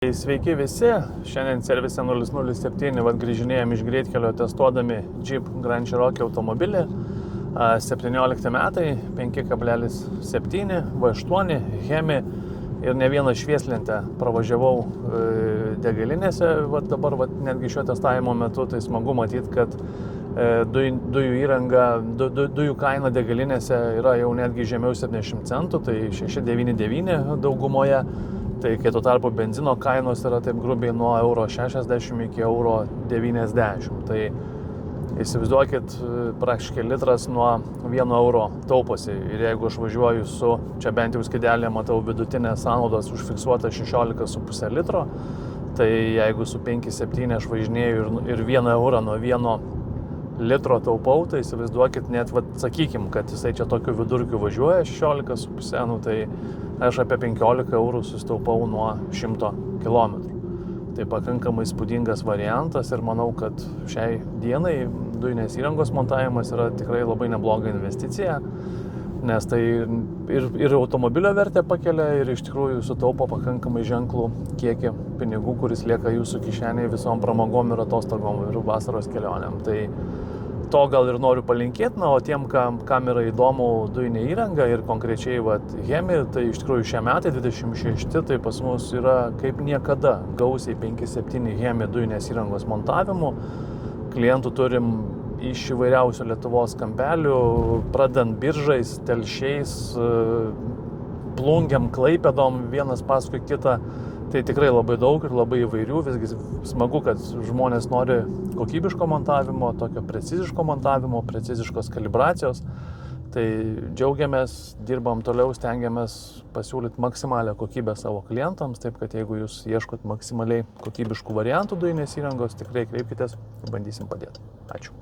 Sveiki visi, šiandien servise 007 grįžinėjom iš greitkelio testuodami Jeep Grand Cherokee automobilį. 17 metai, 5,7, V8, Hemi ir ne vieną švieslentę pravažiavau degalinėse. Dabar netgi šio testavimo metu tai smagu matyti, kad dujų įranga, dujų kaina degalinėse yra jau netgi žemiau 70 centų, tai 6,99 daugumoje. Tai kai tuo tarpu benzino kainos yra taip grubiai nuo €60 iki €90. Tai įsivaizduokit, praktiškai litras nuo €1 tauposi. Ir jeigu aš važiuoju su, čia bent jau skidelė matau vidutinė sąnaudos užfiksuota 16,5 litro, tai jeigu su 5,7 aš važinėju ir €1 nuo 1 litro taupau, tai įsivaizduokit, net sakykim, kad jisai čia tokiu vidurkiu važiuoja 16,5, tai aš apie €15 susitaupau nuo 100 km. Tai pakankamai įspūdingas variantas ir manau, kad šiai dienai dujinės įrangos montavimas yra tikrai labai nebloga investicija, nes tai ir automobilio vertę pakelia ir iš tikrųjų sutaupo pakankamai ženklų kiekį pinigų, kuris lieka jūsų kišenėje visom pramogom ir atostogom ir vasaros kelionėm. Tai to gal ir noriu palinkėti, o tiem, kam yra įdomu dujinė įranga ir konkrečiai Hemi, tai iš tikrųjų šie metai 26, tai pas mus yra kaip niekada gausiai 5,7 Hemi dujinės įrangos montavimų. Klientų turim iš įvairiausių Lietuvos kampelių, pradant Biržais, Telšiais, Plungėm, Klaipėdom, vienas paskui kitą. Tai tikrai labai daug ir labai įvairių, visgi smagu, kad žmonės nori kokybiško montavimo, tokio preciziško montavimo, preciziškos kalibracijos. Tai džiaugiamės, dirbam toliau, stengiamės pasiūlyti maksimalią kokybę savo klientams, taip kad jeigu jūs ieškot maksimaliai kokybiškų variantų dujinės įrangos, tikrai kreipkitės, bandysim padėti. Ačiū.